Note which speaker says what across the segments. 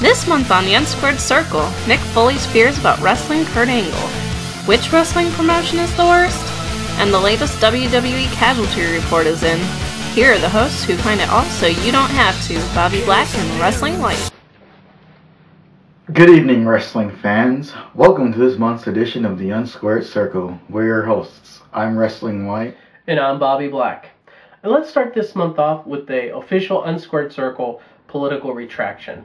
Speaker 1: This month on the Unsquared Circle, Mick Foley's fears about wrestling Kurt Angle, which wrestling promotion is the worst, and the latest WWE casualty report is in. Here are the hosts who find it all so you don't have to, Bobby Black and Wrestling White.
Speaker 2: Good evening, wrestling fans. Welcome to this month's edition of the Unsquared Circle. We're your hosts. I'm Wrestling White.
Speaker 3: And I'm Bobby Black. And let's start this month off with the official Unsquared Circle political retraction.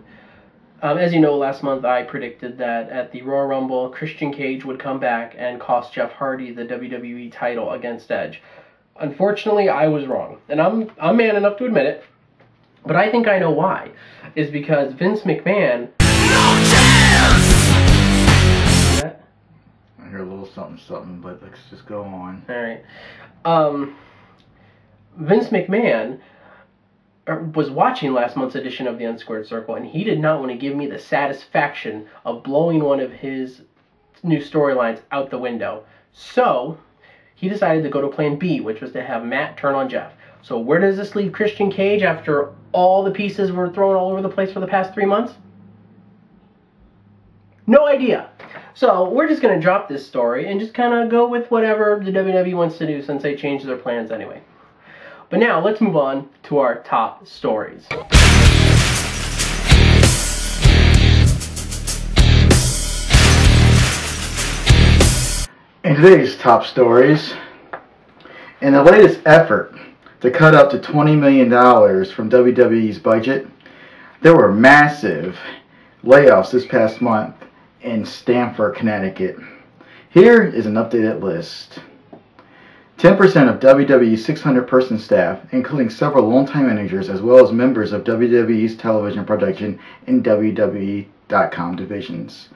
Speaker 3: As you know, last month I predicted that at the Royal Rumble, Christian Cage would come back and cost Jeff Hardy the WWE title against Edge. Unfortunately, I was wrong. And I'm man enough to admit it. But I think I know why. Is because Vince McMahon... No chance!
Speaker 2: I hear a little something, but let's just go on.
Speaker 3: Alright. Vince McMahon was watching last month's edition of the Unsquared Circle, and he did not want to give me the satisfaction of blowing one of his new storylines out the window. So, he decided to go to plan B, which was to have Matt turn on Jeff. So where does this leave Christian Cage after all the pieces were thrown all over the place for the past 3 months? No idea. So we're just going to drop this story and just kind of go with whatever the WWE wants to do since they changed their plans anyway. But now, let's move on to our top stories.
Speaker 2: In today's top stories, in the latest effort to cut up to $20 million from WWE's budget, there were massive layoffs this past month in Stamford, Connecticut. Here is an updated list. 10% of WWE's 600-person staff, including several longtime managers as well as members of WWE's television production and WWE.com divisions,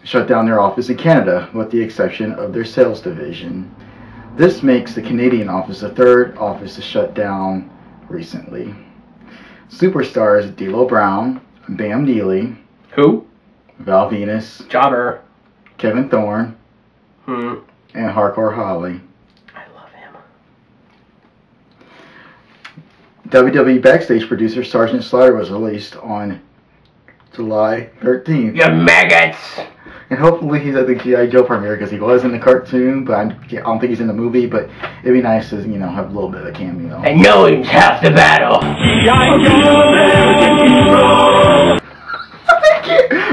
Speaker 2: shut down their office in Canada, with the exception of their sales division. This makes the Canadian office the third office to shut down recently. Superstars D'Lo Brown, Bam Neely,
Speaker 3: Who?
Speaker 2: Val Venus,
Speaker 3: Jobber,
Speaker 2: Kevin Thorne, and Hardcore Holly.
Speaker 3: I love him.
Speaker 2: WWE backstage producer Sergeant Slaughter was released on July 13th.
Speaker 3: You maggots!
Speaker 2: And hopefully he's at the G.I. Joe premiere, because he was in the cartoon, but I don't think he's in the movie, but it'd be nice to, have a little bit of a cameo.
Speaker 3: And knowing's half the battle.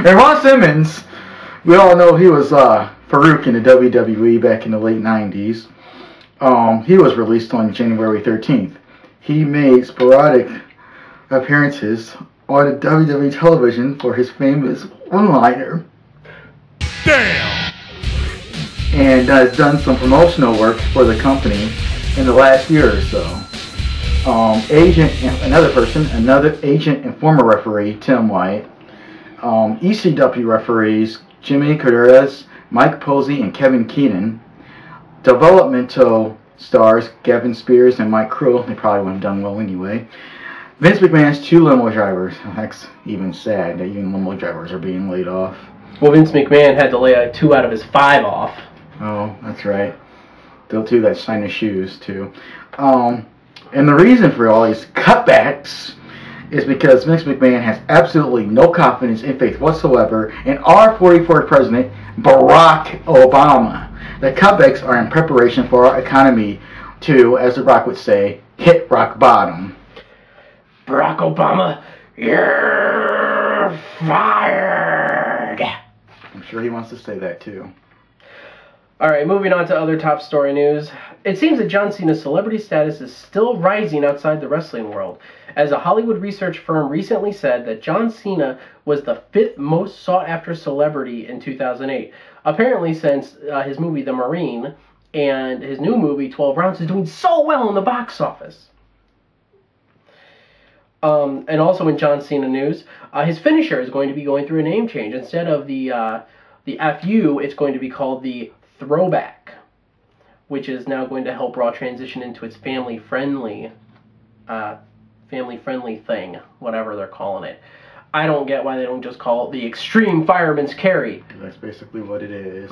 Speaker 2: And Ron Simmons, we all know he was Farouk in the WWE back in the late 90s. He was released on January 13th. He made sporadic appearances on WWE television for his famous one-liner. Damn! And has done some promotional work for the company in the last year or so. Another agent and former referee, Tim White. ECW referees, Jimmy Corderas, Mike Posey, and Kevin Keenan. Developmental stars, Gavin Spears and Mike Krill. They probably wouldn't have done well anyway. Vince McMahon's 2 limo drivers. That's even sad that even limo drivers are being laid off.
Speaker 3: Well, Vince McMahon had to lay 2 out of his 5 off.
Speaker 2: Oh, that's right. The 2 that shine his shoes, too. And the reason for all these cutbacks is because Vince McMahon has absolutely no confidence in faith whatsoever in our 44th president, Barack Obama. The cutbacks are in preparation for our economy to, as The Rock would say, hit rock bottom.
Speaker 3: Barack Obama, you're fired.
Speaker 2: I'm sure he wants to say that too.
Speaker 3: Alright, moving on to other top story news. It seems that John Cena's celebrity status is still rising outside the wrestling world, as a Hollywood research firm recently said that John Cena was the 5th most sought-after celebrity in 2008. Apparently, since his movie The Marine and his new movie 12 Rounds is doing so well in the box office. And also in John Cena news, his finisher is going to be going through a name change. Instead of the FU, it's going to be called the Throwback, which is now going to help Raw transition into its family-friendly thing, whatever they're calling it. I don't get why they don't just call it the Extreme Fireman's Carry.
Speaker 2: That's basically what it is.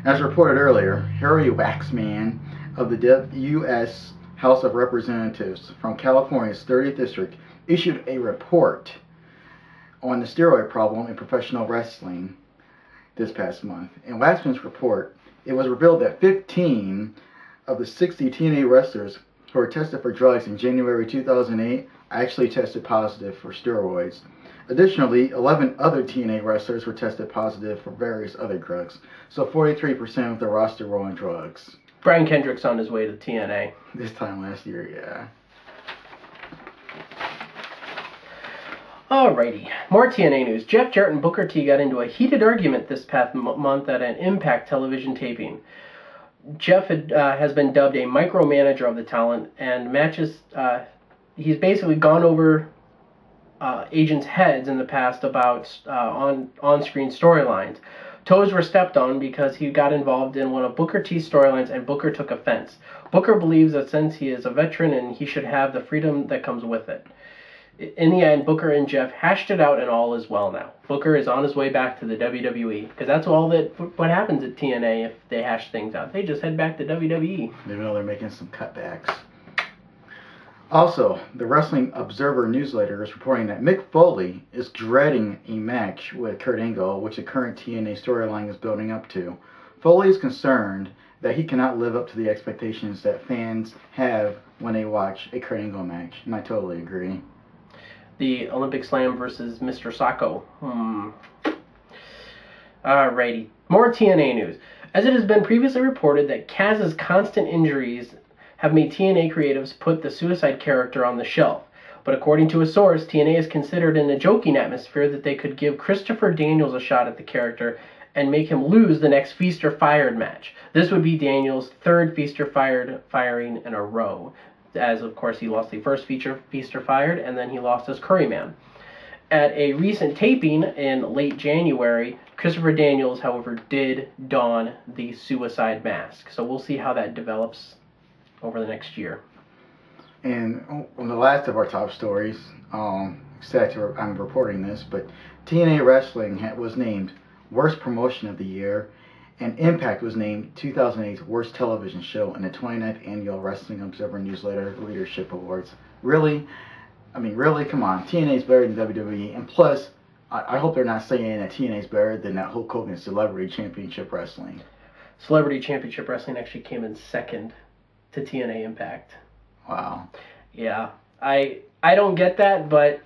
Speaker 2: As reported earlier, Harry Waxman of the U.S. House of Representatives from California's 30th District issued a report on the steroid problem in professional wrestling this past month. In last month's report, it was revealed that 15 of the 60 TNA wrestlers who were tested for drugs in January 2008 actually tested positive for steroids. Additionally, 11 other TNA wrestlers were tested positive for various other drugs. So 43% of the roster were on drugs.
Speaker 3: Brian Kendrick's on his way to TNA.
Speaker 2: This time last year, yeah.
Speaker 3: Alrighty, more TNA news. Jeff Jarrett and Booker T got into a heated argument this past month at an Impact television taping. Jeff has been dubbed a micromanager of the talent, and matches, he's basically gone over agents' heads in the past about on-screen storylines. Toes were stepped on because he got involved in one of Booker T's storylines, and Booker took offense. Booker believes that since he is a veteran and he should have the freedom that comes with it. In the end, Booker and Jeff hashed it out, and all is well now. Booker is on his way back to the WWE, because that's what happens at TNA if they hash things out. They just head back to WWE.
Speaker 2: They know they're making some cutbacks. Also, the Wrestling Observer newsletter is reporting that Mick Foley is dreading a match with Kurt Angle, which the current TNA storyline is building up to. Foley is concerned that he cannot live up to the expectations that fans have when they watch a Kurt Angle match, and I totally agree.
Speaker 3: The Olympic Slam versus Mr. Sacco. Alrighty. More TNA news. As it has been previously reported that Kaz's constant injuries have made TNA creatives put the Suicide character on the shelf. But according to a source, TNA is considered in a joking atmosphere that they could give Christopher Daniels a shot at the character and make him lose the next Feast or Fired match. This would be Daniels' third Feast or firing in a row, as of course he lost the first Feast or Fired, and then he lost as Curryman. At a recent taping in late January, Christopher Daniels, however, did don the Suicide mask. So we'll see how that develops over the next year.
Speaker 2: And on the last of our top stories, I'm reporting this, but TNA Wrestling was named Worst Promotion of the Year, and Impact was named 2008's Worst Television Show in the 29th Annual Wrestling Observer Newsletter Leadership Awards. Really? I mean, really? Come on. TNA's better than WWE, and plus, I hope they're not saying that TNA's better than that Hulk Hogan Celebrity Championship Wrestling.
Speaker 3: Celebrity Championship Wrestling actually came in second to TNA Impact.
Speaker 2: Wow.
Speaker 3: Yeah. I don't get that, but